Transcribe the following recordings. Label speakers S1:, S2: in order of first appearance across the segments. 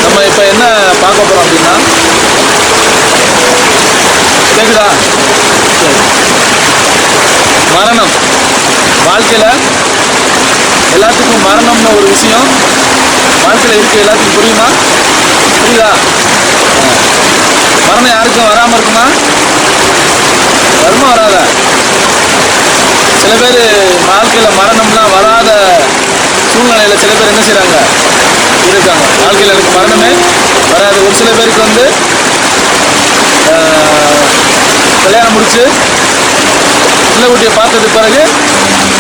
S1: நம்ம இப்போ என்ன பார்க்க போகிறோம் அப்படின்னா, கேட்குதா? மரணம் வாழ்க்கையில் எல்லாத்துக்கும் மரணம்னு ஒரு விஷயம் வாழ்க்கையில் இருக்குது. எல்லாத்துக்கும் புரியுமா? புரியுதா? மரணம் யாருக்கும் வராமல் இருக்குமா? வருமா வராத? சில பேர் வாழ்க்கையில் மரணம்லாம் வராத சூழ்நிலையில் சில பேர் என்ன செய்கிறாங்க, இருக்காங்க. வாழ்க்கையில் எனக்கு மரணமே வராது. ஒரு சில பேருக்கு வந்து கல்யாணம் முடிச்சு பிள்ளை குட்டியை பார்த்ததுக்கு பிறகு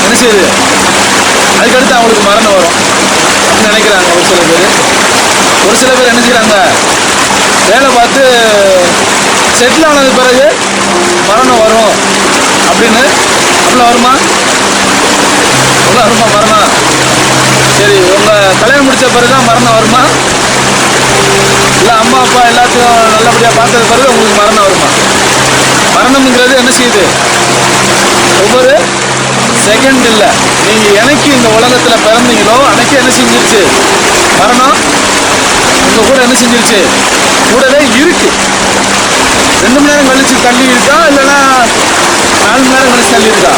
S1: என்ன செய்யுது, அதுக்கடுத்து அவங்களுக்கு மரணம் வரும் அப்படின்னு நினைக்கிறாங்க ஒரு சில பேர். ஒரு சில பேர் என்ன செய்கிறாங்க, வேலை பார்த்து செட்டில் ஆனது பிறகு மரணம் வரும் அப்படின்னு. அப்படிலாம் வருமா? அப்படிலாம் வருமா மரணம்? சரி, உங்கள் கல்யாணம் முடித்த பிறகு தான் மரணம் வருமா? இல்லை அம்மா அப்பா எல்லாத்தையும் நல்லபடியாக பார்த்தது பிறகு உங்களுக்கு மரணம் வருமா? மரணம்ங்கிறது என்ன செய்யுது, ஒவ்வொரு செகண்ட் இல்லை, நீங்கள் எனக்கு இந்த உலகத்தில் பிறந்தீங்களோ அன்னைக்கு என்ன செஞ்சிருச்சு, மரணம் உங்கள் கூட என்ன செஞ்சிருச்சு, கூடவே இருக்கு. 2 மணி நேரம் கழிச்சு தள்ளி இருக்கா, இல்லைன்னா 4 மணி நேரம் கழிச்சு தள்ளி இருக்கா?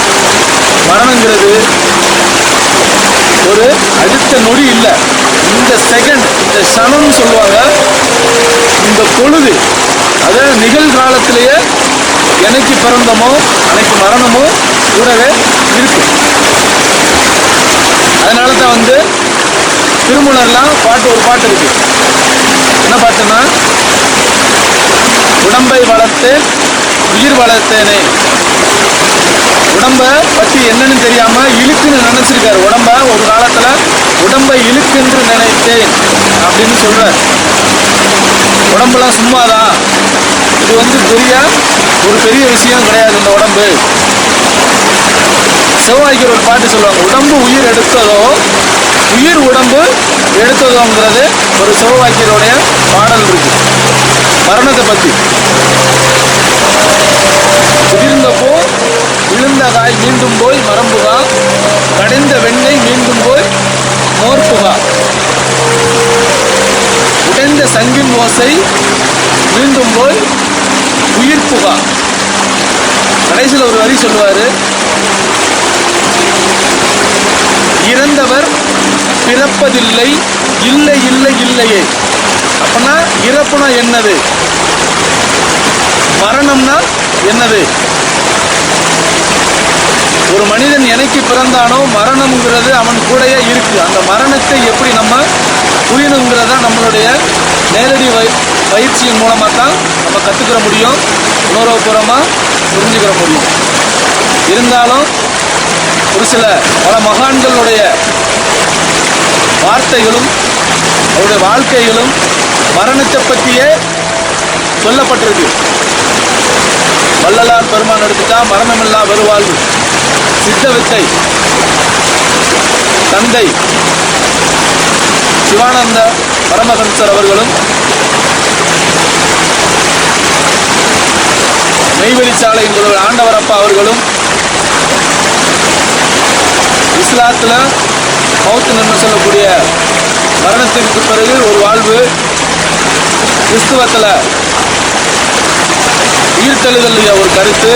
S1: மரணங்கிறது ஒரு அடுத்த நொடி இல்லை, இந்த செகண்ட், இந்த சனம்னு சொல்லுவாங்க. இந்த பொழுது, அதாவது நிகழ்காலத்திலேயே என்னைக்கு பிறந்தமோ அன்னைக்கு மரணமோ கூடவே இருக்கு. அதனால தான் வந்து திருமூலர்லாம் ஒரு பாட்டு இருக்கு. என்ன பாட்டுன்னா, உடம்பை வளர்த்தேன் உயிர் வளர்த்தேனே. உடம்பை பற்றி என்னன்னு தெரியாம இழுக்குன்னு நினைச்சிருக்காரு. உடம்ப ஒரு காலத்துல உடம்பை இழுக்குன்னு நினைத்தேன் அப்படின்னு சொல்றாரு. உடம்புலாம் சும்மாதான், இது வந்து ஒரு பெரிய விஷயம் கிடையாது இந்த உடம்பு. செவ்வாய்க்கு ஒரு பாட்டு சொல்லுவாங்க, உடம்பு உயிர் எடுத்ததோ உயிர் உடம்பு எடுத்ததோங்கிறது ஒரு செவ்வாய்க்கருடைய பாடல் இருக்கு மரணத்தை பத்தி. உதிர்ந்தப்போ விழுந்த காய் மீண்டும் போய் மரம்புகா, கடைந்த வெண்ணெய் மீண்டும் போய் மோர்புகா, உடைந்த சங்கின் ஓசை மீண்டும் போய் உயிர் புகா. கடைசியில் ஒரு வரி சொல்லுவாரு, இறந்தவர் பிறப்பதில்லை, இல்லை இல்லை இல்லையே. அப்பனா இறப்புனா என்னது, மரணம்னா என்னது? ஒரு மனிதன் என்னைக்கு பிறந்தானோ மரணம்ங்கிறது அவன் கூடயே இருக்கு. அந்த மரணத்தை எப்படி நம்ம புரியணுங்கிறத நம்மளுடைய நேரடி பயிற்சியின் மூலமாக தான் நம்ம கற்றுக்கிற முடியும், உணர்வுபூர்வமாக புரிஞ்சுக்கிற முடியும். இருந்தாலும் ஒரு சில பல மகான்களுடைய வார்த்தைகளும் அவருடைய வாழ்க்கைகளும் மரணத்தை பற்றியே சொல்லப்பட்டிருக்கு. வள்ளலார் பெருமான் எடுத்துட்டா மரணமில்லா வருவாழ்வு, சித்த வித்தை தந்தை சிவானந்த பரமஹம்சர் அவர்களும், மெய்வெளிச்சாலை என்கிற ஆண்டவர் அப்பா அவர்களும், இஸ்லாத்தில் மௌத்து என்று சொல்லக்கூடிய மரணத்திற்கு பிறகு ஒரு வாழ்வு, கிறிஸ்துவத்தில் உயிர்த்தெழுதல் ஒரு கருத்து,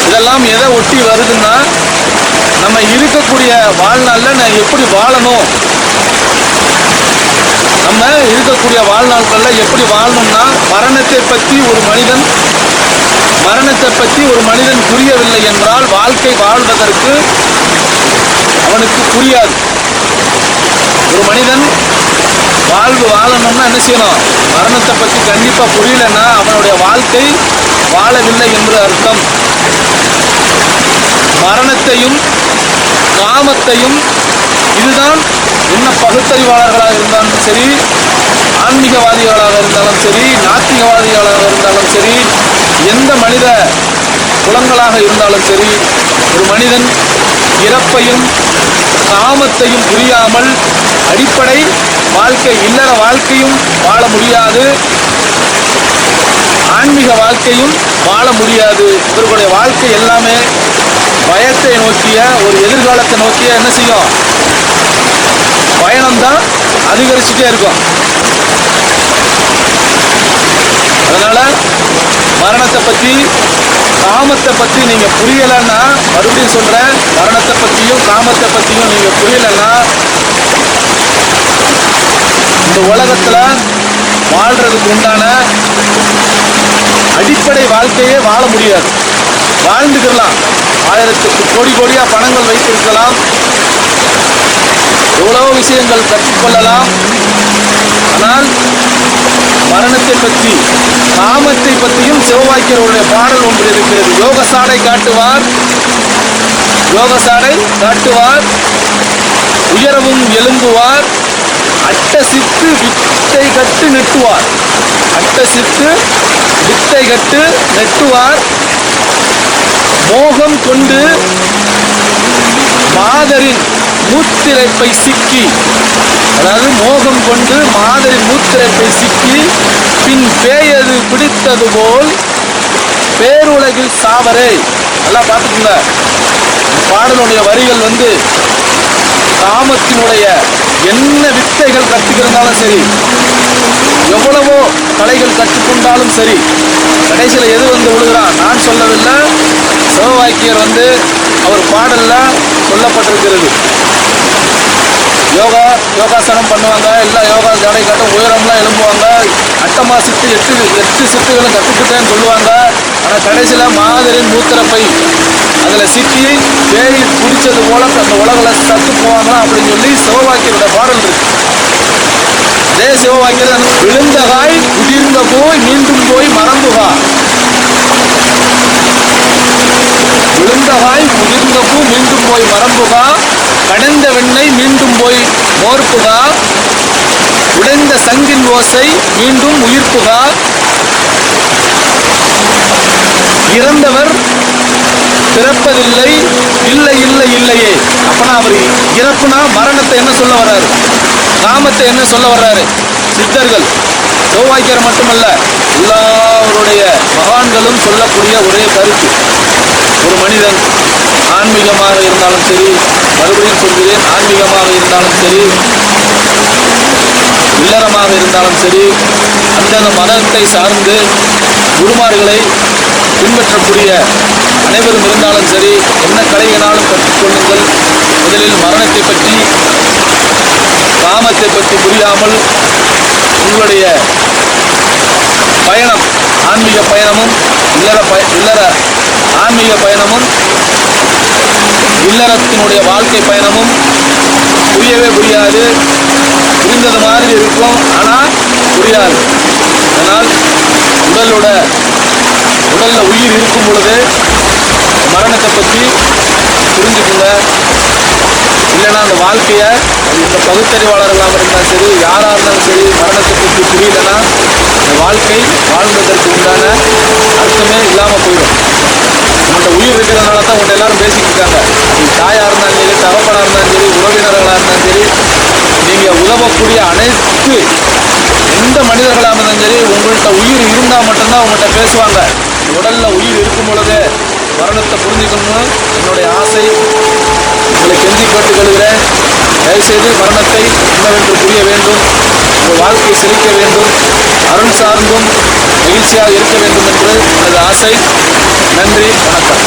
S1: இதெல்லாம் எதை ஒட்டி வருதுன்னா, நம்ம இருக்கக்கூடிய வாழ்நாளில் நான் எப்படி வாழணும், நம்ம இருக்கக்கூடிய வாழ்நாட்களில் எப்படி வாழணும்னா, மரணத்தை பற்றி ஒரு மனிதன் புரியவில்லை என்றால் வாழ்க்கை வாழ்வதற்கு அவனுக்கு புரியாது. ஒரு மனிதன் வாழணும்னா என்ன செய்யணும், மரணத்தை பற்றி கண்டிப்பாக புரியலன்னா அவனுடைய வாழ்க்கை வாழவில்லை என்று அர்த்தம். மரணத்தையும் காமத்தையும், இதுதான் என்ன பகுத்தறிவாளர்களாக இருந்தாலும் சரி, ஆன்மீகவாதிகளாக இருந்தாலும் சரி, நாத்திகவாதிகளாக இருந்தாலும் சரி, எந்த மனித குலங்களாக இருந்தாலும் சரி, ஒரு மனிதன் இறப்பையும் காமத்தையும் புரியாமல் அடிப்படை வாழ்க்கை இல்லற வாழ்க்கையும் வாழ முடியாது, ஆன்மீக வாழ்க்கையும் வாழ முடியாது. இவர்களுடைய வாழ்க்கை எல்லாமே பயத்தை நோக்கிய, ஒரு எதிர்காலத்தை நோக்கிய என்ன செய்யும், பயணம்தான் அதிகரிச்சுட்டே இருக்கும். அதனால மரணத்தை பற்றி, காமத்தை பற்றி நீங்க புரியலைன்னா, மறுபடியும் சொல்றேன், மரணத்தை பற்றியும் காமத்தை பற்றியும் நீங்க புரியலைன்னா இந்த உலகத்துல வாழ்றதுக்கு உண்டான அடிப்படை வாழ்க்கையே வாழ முடியாது. வாழ்ந்துக்கலாம், ஆயிரத்துக்கு கோடி கோடியா பணங்கள் வைத்திருக்கலாம், எவ்வளவோ விஷயங்கள் கற்றுக்கொள்ளலாம். ஆனால் மரணத்தை பற்றி, காமத்தை பற்றியும் சிவவாக்கியருடைய பாடல் ஒன்று இருக்கிறது. யோகசாடை காட்டுவார், யோகசாடை காட்டுவார், உயரவும் எழும்புவார், அட்டசித்து வித்தை கட்டு நெட்டுவார். அட்டசித்து வித்தை கட்டு நெட்டுவார், மோகம் கொண்டு மாதரின் மூத்திரைப்பை சிக்கி, அதாவது மோகம் கொண்டு மாதரின் மூத்திரைப்பை சிக்கி பின் பேயது பிடித்தது போல் பேருலகில் சாவரே. நல்லா பார்த்துக்கோங்க, பாடலுடைய வரிகள் காமத்தினுடைய என்ன வித்தைகள் கற்றுக்கிருந்தாலும் சரி, எவ்வளவோ கலைகள் கற்றுக்கொண்டாலும் சரி, கடைசியில் எது விழுகிறான்? நான் சொல்லவில்லை, சிவவாக்கியர் அவர் பாடல்ல சொல்லப்பட்டிருக்கிறது. யோகாசனம் பண்ணுவாங்க, எல்லாம் யோகா ஜடை கட்டும், உயரம்லாம் எழும்புவாங்க, அட்டமா சித்து எட்டு சித்துகளும் கற்றுக்கிட்டேன்னு சொல்லுவாங்க. ஆனால் கடைசியில் மாதரின் மூத்திரப்பை அதில் சிக்கி பேய் குடித்தது போல அந்த உலகில் சத்து போவாங்களா அப்படின்னு சொல்லி சிவவாக்கியரோட பாடல் இருக்கு. அதே சிவவாக்கியர் விழுந்தகாய் உதிர்ந்த போய் மீண்டும் போய் மறந்துகா, விழுந்தகாய் உதிர்ந்த பூ மீண்டும் போய் மரம்புகா, கடைந்த வெண்ணெய் மீண்டும் போய் மோர்ப்புகா, உடைந்த சங்கின் ஓசை மீண்டும் உயிர்ப்புகா, இறந்தவர் பிறப்பதில்லை, இல்லை இல்லை இல்லையே. அப்பனா அவர் இறப்புனா மரணத்தை என்ன சொல்ல வர்றாரு? காமத்தை என்ன சொல்ல வர்றாரு? சித்தர்கள், சிவவாக்கியர் மட்டுமல்ல, எல்லாருடைய மகான்களும் சொல்லக்கூடிய ஒரே கருத்து, ஒரு மனிதன் ஆன்மீகமாக இருந்தாலும் சரி, மறுபடியும் சொல்கிறேன், ஆன்மீகமாக இருந்தாலும் சரி, இல்லறமாக இருந்தாலும் சரி, அந்தந்த மதத்தை சார்ந்து குருமார்களை பின்பற்றக்கூடிய அனைவரும் இருந்தாலும் சரி, என்ன கலையினாலும் கற்றுக்கொள்ளுங்கள். முதலில் மரணத்தை பற்றி, காமத்தை பற்றி புரியாமல் உங்களுடைய பயணம், ஆன்மீக பயணமும் இல்லற ஆன்மீக பயணமும் இல்லறத்தினுடைய வாழ்க்கை பயணமும் புரியவே புரியாது. புரிந்தது மாதிரி இருக்கும், ஆனால் புரியாது. அதனால் உடல்ல உயிர் இருக்கும் பொழுது மரணத்தை பற்றி புரிஞ்சுக்குங்க. இல்லைன்னா அந்த வாழ்க்கையை, இந்த பகுத்தறிவாளர்களாக இருந்தாலும் சரி, யாராக இருந்தாலும் சரி, மரணத்தை பற்றி புரியலைன்னா இந்த வாழ்க்கை வாழ்ந்ததற்கு உண்டான அர்த்தமே இல்லாமல் போயிடும். நம்மகிட்ட உயிர் இருக்கிறதுனால தான் உங்கள்கிட்ட எல்லாரும் பேசிக்கிட்டு இருக்காங்க. நீங்கள் தாயாக இருந்தாலும் சரி, தகப்பனாக இருந்தாலும் சரி, உறவினர்களாக இருந்தாலும் சரி, நீங்கள் உதவக்கூடிய அனைத்து எந்த மனிதர்களாக இருந்தாலும் சரி, உங்கள்கிட்ட உயிர் இருந்தால் மட்டும்தான் உங்கள்கிட்ட பேசுவாங்க. உடலில் உயிர் இருக்கும் பொழுது மரணத்தை புரிஞ்சுக்கணும்னு என்னுடைய ஆசை. உங்களை கெஞ்சி கேட்டுக்கொள்கிறேன், தயவுசெய்து மரணத்தை என்னவென்று புரிய வேண்டும், உங்கள் வாழ்க்கை செழிக்க வேண்டும், அருள் சார்ந்தும் மகிழ்ச்சியாக இருக்க வேண்டும் என்று எனது ஆசை. நன்றி, வணக்கம்.